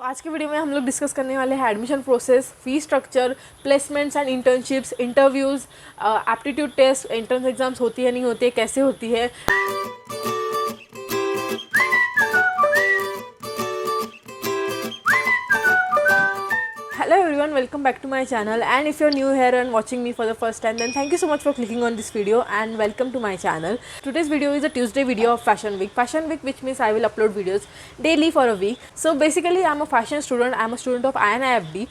आज के वीडियो में हम लोग डिस्कस करने वाले हैं admission process, fee structure, placements and internships, interviews, aptitude test, entrance exams होती है नहीं होती है, कैसे होती है। Hello everyone, welcome back to my channel, and if you're new here and watching me for the first time, then thank you so much for clicking on this video and welcome to my channel. Today's video is a Tuesday video of Fashion Week, which means I will upload videos daily for a week. So basically I'm a fashion student, I'm a student of INIFD,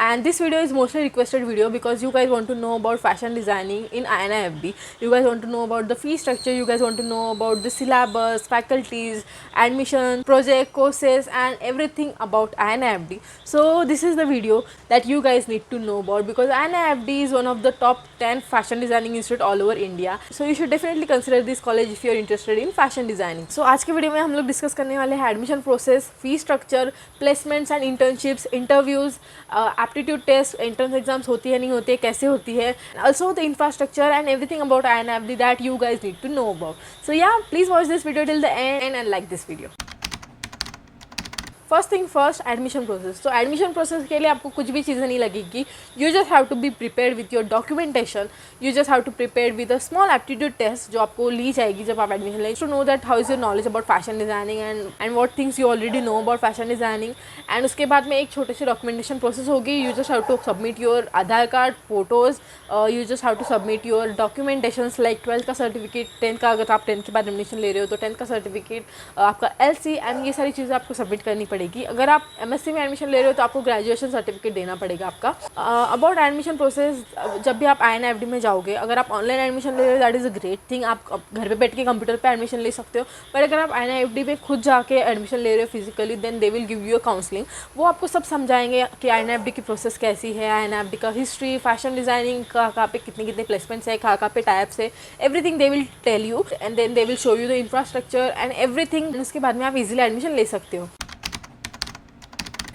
and this video is mostly requested video because you guys want to know about fashion designing in INIFD. You guys want to know about the fee structure, you guys want to know about the syllabus, faculties, admission, project, courses and everything about INIFD. So this is the video that you guys need to know about because INIFD is one of the top 10 fashion designing institute all over India. So you should definitely consider this college if you are interested in fashion designing. So आज के video में हम लोग discuss करने वाले हैं admission process, fee structure, placements and internships, interviews, aptitude test, entrance exams होती है नहीं होती है, कैसे होती है, also the infrastructure and everything about INIFD that you guys need to know about. So yeah, please watch this video till the end and like this video. First thing first, admission process. तो admission process के लिए आपको कुछ भी चीज़ें नहीं लगेगी. You just have to be prepare with your documentation. You just have to prepare with a small aptitude test जो आपको ली जाएगी जब आप एडमिशन लेंगे, to know that how is your knowledge about fashion designing and what things you already know about fashion designing. And उसके बाद में एक छोटे से डॉक्यूमेंटेशन प्रोसेस होगी. You just have to submit your Aadhaar card, photos, you just have to submit your documentation like 12th का certificate, 10th का अगर आप 10th के बाद एडमिशन ले रहे हो तो 10th का सर्टिफिकेट, आपका LC एंड ये सारी चीज़ें आपको सबमिट करनी पड़ेगी. अगर आप MSc में एडमिशन ले रहे हो तो आपको ग्रेजुएशन सर्टिफिकेट देना पड़ेगा आपका. अबाउट एडमिशन प्रोसेस, जब भी आप INIFD में जाओगे, अगर आप ऑनलाइन एडमिशन ले रहे हो that is a great thing. आप घर पे बैठ के कंप्यूटर पे एडमिशन ले सकते हो. पर अगर आप INIFD में खुद जाके एडमिशन ले रहे हो physically, then they will give you a counselling. वो आपको सब समझाएंगे कि INIFD की प्रोसेस कैसी है, INIFD का हिस्ट्री, फैशन डिजाइनिंग कहाँ पे कितने प्लेसमेंट्स है, कहाँ पे टाइप्स है, everything they will tell you and then they will show you the infrastructure and everything. उसके बाद में आप इजीली एडमिशन ले सकते हो.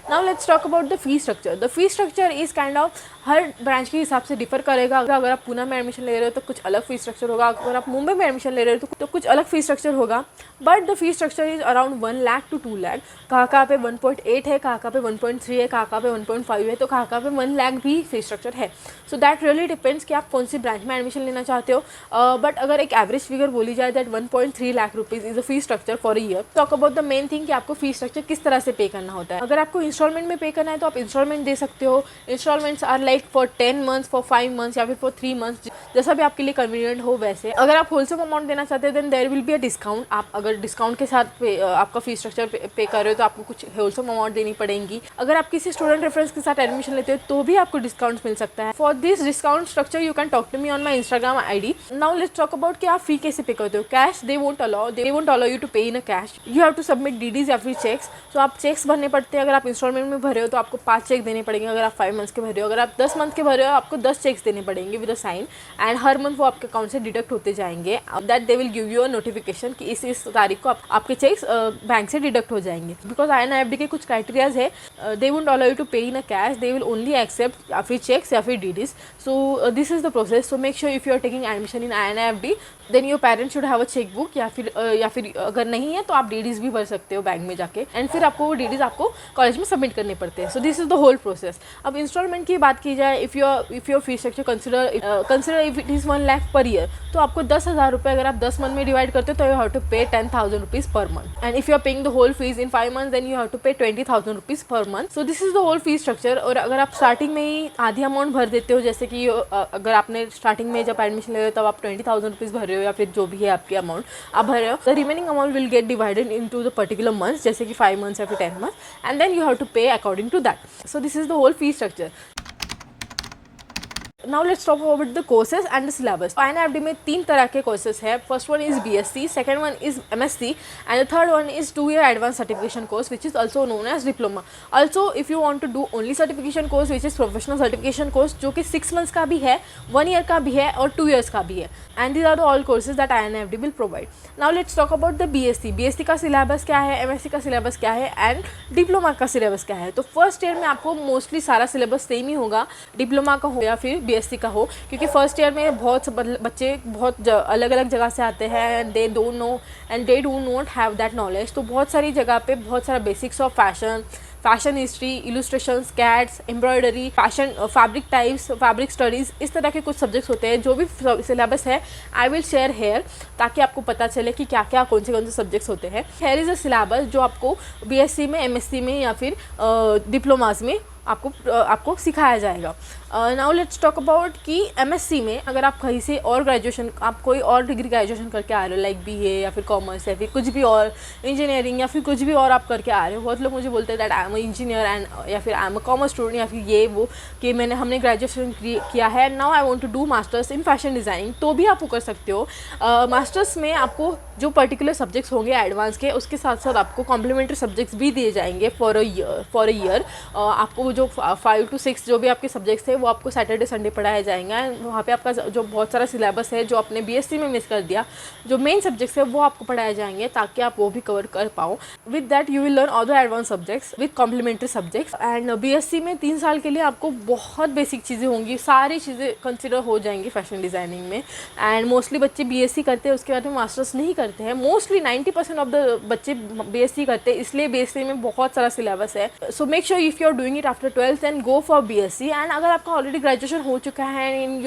Now let's talk about the fee structure. The fee structure is kind of her branch के हिसाब से डिफर करेगा. अगर आप पुणे में एडमिशन ले रहे हो तो कुछ अलग फी स्ट्रक्चर होगा. अगर आप मुंबई में एडमिशन ले रहे हो तो कुछ अलग फी स्ट्रक्चर होगा. But the fee structure is around 1 lakh to 2 lakh. कहाँ पे 1.8 है, कहाँ पे 1.3 है, कहाँ पे 1.5 है, तो कहाँ पे 1 लाख भी फी स्ट्रक्चर है. सो दैट रियली डिपेंड्स कि आप कौन सी ब्रांच में एडमिशन लेना चाहते हो. बट अगर एक एवरेज फिगर बोली जाए that 1.3 lakh rupees is a fee structure for a year. Talk about the main thing कि आपको फी स्ट्रक्चर किस तरह से पे करना होता है. अगर आपको इंस्टॉलमेंट में पे करना है तो आप इंस्टॉलमेंट दे सकते हो. Instalments are like for 10 months, for 5 months या फिर फॉर 3 months, जैसा भी आपके लिए कन्वीनियंट हो वैसे. अगर आप होलसेल अमाउंट देना चाहते हैं then there will be a discount. आप अगर डिस्काउंट के साथ आपका फी स्ट्रक्चर पे कर रहे हो तो आपको कुछ होलसेल अमाउंट देनी पड़ेगी. अगर आप किसी स्टूडेंट रेफरेंस के साथ एडमिशन लेते हो तो भी आपको डिस्काउंट मिल सकता है. For this discount structure you can talk to me on my Instagram ID. Now let's talk about कि आप फी कैसे पे करते हो. Cash they won't allow you to pay in a cash. You have to submit DDs या फिर checks. तो आप checks भरने पड़ते हैं. अगर आप इंस्टॉलमेंट में भरे हो तो आपको 5 चेक देने पड़ेंगे. अगर आप 5 मंथ्स के भरे हो, अगर आप 10 मंथ के भरे हो आपको 10 चेक्स देने पड़ेंगे विद अ साइन. एंड हर मंथ वो आपके अकाउंट से डिडक्ट होते जाएंगे. That they will give you a notification कि इस तारीख को आपके चेक्स बैंक से डिडक्ट हो जाएंगे. बिकॉज INIFD के कुछ क्राइटेरियाज है. They won't allow you to pay in a cash. They will only accept या फिर चेक्स या फिर DDs. So this is the process. So make sure if you are taking admission in INIFD then your parents should have a cheque book. या फिर अगर नहीं है तो आप DDs भी भर सकते हो बैंक में जाके. एंड फिर आपको वो DDs आपको कॉलेज में सबमिट करने पड़ते हैं. So this is the whole process. अब इंस्टॉलमेंट की बात की जाए, if your fee structure consider if it is 1 lakh per year, तो आपको 10,000 रुपये अगर आप 10 मंथ में डिवाइड करते हो तो यू हैव टू पे 10,000 rupees per month. And if you are paying the whole fees in 5 months then you have to pay 20,000 rupees per month. So this is the whole fee structure. और अगर आप starting में ही आधी amount भर देते हो, जैसे कि अगर आपने स्टार्टिंग में जब एडमिशन ले रहे हो तब आप 20,000 रुपीज़ भर रहे हो या फिर जो भी है आपकी अमाउंट आप भर रहे हो, the remaining amount will get divided into the particular months, जैसे कि 5 months या फिर 10 months, and then you have to pay according to that. So this is the whole fee structure. Now let's talk about the courses and the syllabus. INIFD में 3 तरह के courses है. First one is BSc, second one is MSc, and the third one is 2-year advanced certification course, which is also known as diploma. Also, if you want to do only certification course, which is professional certification course, जो कि 6 months का भी है, 1 year का भी है और 2 years का भी है. And these are the all courses that INIFD will provide. Now let's talk about the BSc. BSc का syllabus क्या है, MSc का syllabus क्या है, and diploma का syllabus क्या है. तो first year में आपको mostly सारा syllabus सेम ही होगा, डिप्लोमा का हो या फिर BSc का हो, क्योंकि फर्स्ट ईयर में बहुत बच्चे बहुत अलग अलग जगह से आते हैं and they don't know and they do not have that knowledge. तो बहुत सारी जगह पे बहुत सारा basics of fashion, fashion history, illustrations, cats, embroidery, fashion, fabric types, fabric studies, इस तरह के कुछ सब्जेक्ट्स होते हैं। जो भी सिलेबस है आई विल शेयर हेयर, ताकि आपको पता चले कि क्या क्या कौन से सब्जेक्ट्स होते हैं। हेयर इज़ अ सिलेबस जो आपको बीएससी में, एमएससी में या फिर डिप्लोमास में आपको सिखाया जाएगा। नाउ लेट्स टॉक अबाउट कि एमएससी में अगर आप कहीं से और ग्रेजुएशन, आप कोई और डिग्री ग्रेजुएशन करके आ रहे हो, लाइक बीए या फिर कॉमर्स या फिर कुछ भी और, इंजीनियरिंग या फिर कुछ भी और आप करके आ रहे हो। बहुत लोग मुझे बोलते हैं that I am engineer and या फिर I am a commerce student या फिर ये वो, कि हमने ग्रेजुएशन किया है, now I want to do masters in fashion designing, तो भी आप वो कर सकते हो। मास्टर्स में आपको जो पर्टिकुलर सब्जेक्ट्स होंगे एडवांस के, उसके साथ साथ आपको कॉम्प्लीमेंट्री सब्जेक्ट्स भी दिए जाएंगे फॉर अ ईयर। आपको जो 5 to 6 जो भी आपके सब्जेक्ट्स थे वो आपको सैटरडे संडे पढ़ाया जाएंगे। वहाँ पे आपका जो बहुत सारा सिलेबस है जो आपने बीएससी में मिस कर दिया, जो मेन सब्जेक्ट्स है वो आपको पढ़ाए जाएंगे, ताकि आप वो भी कवर कर पाओ। With that you will learn all the advance subjects with complimentary subjects. And BSc में 3 साल के लिए आपको बहुत बेसिक चीज़ें होंगी, सारी चीज़ें कंसिडर हो जाएंगी फैशन डिज़ाइनिंग में। एंड मोस्टली बच्चे बीएससी करते हैं, उसके बाद में मास्टर्स नहीं करते हैं। मोस्टली 90% ऑफ द बच्चे बीएससी करते हैं, इसलिए बीएससी में बहुत सारा सिलेबस है। So make sure if you are doing it after 12th and go for BSc. And अगर आपका ऑलरेडी ग्रेजुएशन हो चुका है and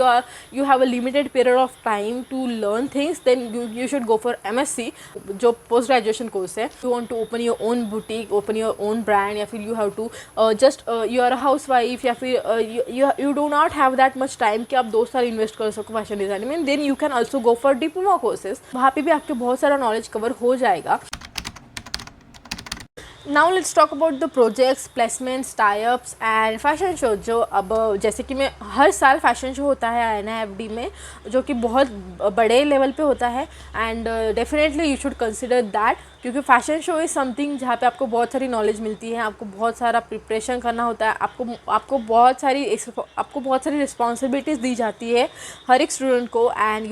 you have a limited period of time to learn things, then you should go for MSc, जो post graduation course है। You want to open your own boutique, open your own brand, या फिर you have to just you are a housewife, या फिर you do not have that much time कि आप 2 साल invest कर सको फैशन डिज़ाइनिंग में, then you can also go for diploma courses. वहाँ पे भी आपके बहुत सारा नॉलेज कवर हो जाएगा। Now let's talk about the projects, placements, tie-ups and fashion show. जो अब जैसे कि मैं हर साल फैशन शो होता है INIFD में, जो कि बहुत बड़े लेवल पे होता है। And definitely you should consider that, क्योंकि फैशन शो इज़ समथिंग जहाँ पे आपको बहुत सारी नॉलेज मिलती है, आपको बहुत सारा प्रिपरेशन करना होता है, आपको बहुत सारी रिस्पॉन्सिबिलिटीज़ दी जाती है हर एक स्टूडेंट को। And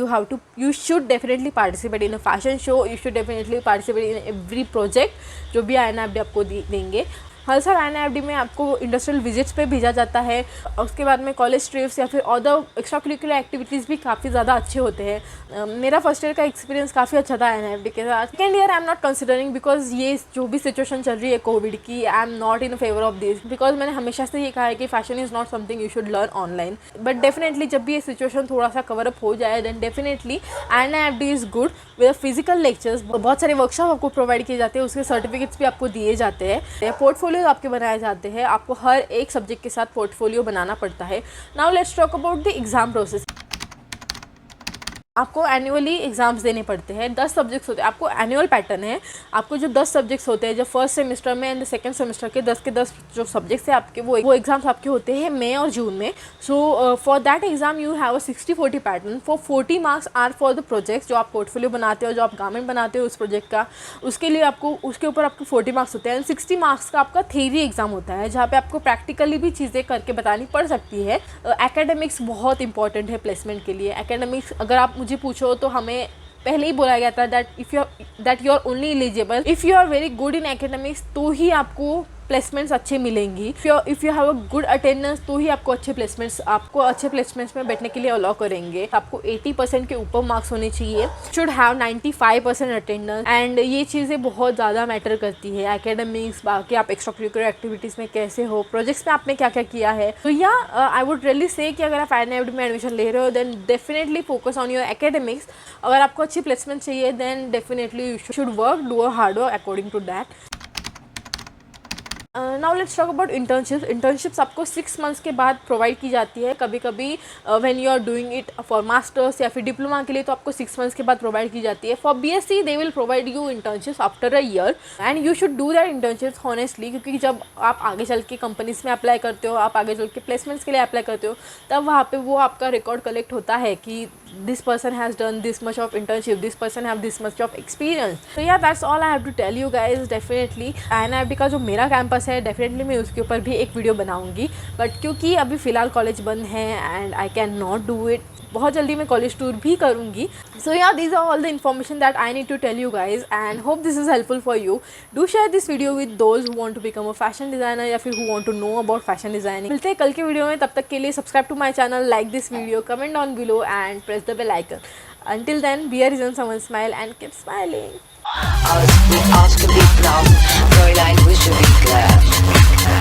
you should definitely participate in a fashion show, you should definitely participate in every project जो भी INIFD आपको देंगे। हर साल INIFD में आपको इंडस्ट्रियल विजिट्स पे भेजा जाता है। उसके बाद में कॉलेज ट्रिप्स या फिर अदर एक्स्ट्रा करिकुलर एक्टिविटीज़ भी काफ़ी ज़्यादा अच्छे होते हैं। मेरा फर्स्ट ईयर का एक्सपीरियंस काफ़ी अच्छा था INIFD के साथ। Second year I am not considering, because ये जो भी सिचुएशन चल रही है कोविड की, I am not in favour of this, because मैंने हमेशा से ये कहा है कि fashion is not something you should learn online. But definitely जब भी ये सिचुएशन थोड़ा सा कवर अप हो जाए, then definitely INIFD is good with physical lectures. बहुत सारे वर्कशॉप आपको प्रोवाइड किए जाते हैं, उसके सर्टिफिकेट्स भी आपको दिए जाते हैं, पोर्टफोलियो आपके बनाए जाते हैं। आपको हर एक सब्जेक्ट के साथ पोर्टफोलियो बनाना पड़ता है। Now let's talk about the exam process. आपको एनुअली एग्ज़ाम्स देने पड़ते हैं। 10 सब्जेक्ट्स होते हैं, आपको एनुअल पैटर्न है। आपको जो 10 सब्जेक्ट्स होते हैं, जो फर्स्ट सेमेस्टर में एंड सेकंड सेमेस्टर के 10 जो सब्जेक्ट्स हैं आपके, वो एग्ज़ाम्स आपके होते हैं मई और जून में। So for that exam you have a 60-40 pattern. For 40 marks are for the projects, जो आप पोर्टफोलियो बनाते हो, जो आप गारमेंट बनाते हो उस प्रोजेक्ट का, उसके लिए आपको उसके ऊपर आपको 40 मार्क्स होते हैं। एंड 60 मार्क्स का आपका थ्योरी एग्ज़ाम होता है, जहाँ पे आपको प्रैक्टिकली भी चीज़ें करके बतानी पड़ सकती है। एकेडमिक्स बहुत इंपॉर्टेंट है प्लेसमेंट के लिए। एकेडमिक्स अगर आप मुझे पूछो तो हमें पहले ही बोला गया था that you are only eligible if you are very good in academics, तो ही आपको प्लेसमेंट्स अच्छे मिलेंगी। If you have a good attendance, तो ही आपको अच्छे प्लेसमेंट्स में बैठने के लिए अलाउ करेंगे। आपको 80% के ऊपर मार्क्स होने चाहिए, शुड हैव 95% अटेंडेंस। एंड ये चीज़ें बहुत ज़्यादा मैटर करती है। एकेडमिक्स, बाकी आप एक्स्ट्रा करिकुलर एक्टिविटीज़ में कैसे हो, प्रोजेक्ट्स में आपने क्या क्या किया है। तो या आई वुड रियली से कि अगर आप INIFD में एडमिशन ले रहे हो, then definitely focus on your academics. अगर आपको अच्छी प्लेसमेंट चाहिए, then definitely you should work, do a hard work according to that. Now let's talk about internships. Internships आपको 6 मंथ्स के बाद प्रोवाइड की जाती है। कभी कभी when you are doing it for masters या फिर डिप्लोमा के लिए, तो आपको 6 मंथ्स के बाद प्रोवाइड की जाती है। For BSc they will provide you internships after a year, and you should do that internships honestly, क्योंकि जब आप आगे चल के कंपनीज में अप्लाई करते हो, आप आगे चल के प्लेसमेंट्स के लिए अप्लाई करते हो, तब वहाँ पे वो आपका रिकॉर्ड कलेक्ट होता है कि this person has done this much of internship, this person have this much of experience. तो yeah that's all I have to tell you guys. Definitely INIFD का जो मेरा कैंपस है, डेफिनेटली मैं उसके ऊपर भी एक वीडियो बनाऊंगी, बट क्योंकि अभी फ़िलहाल कॉलेज बंद है and I can not do it. बहुत जल्दी मैं कॉलेज टूर भी करूँगी। So yeah these are all the information that I need to tell you guys, and hope this is helpful for you. Do share this video with those who want to become a fashion designer या फिर who want to know about fashion designing. मिलते हैं कल के video में, तब तक के लिए subscribe to my channel, like this video, comment down below and press the bell icon. Until then, be a reason someone smile and keep smiling. Aus, we ask to be proud, Fräulein, we should be glad.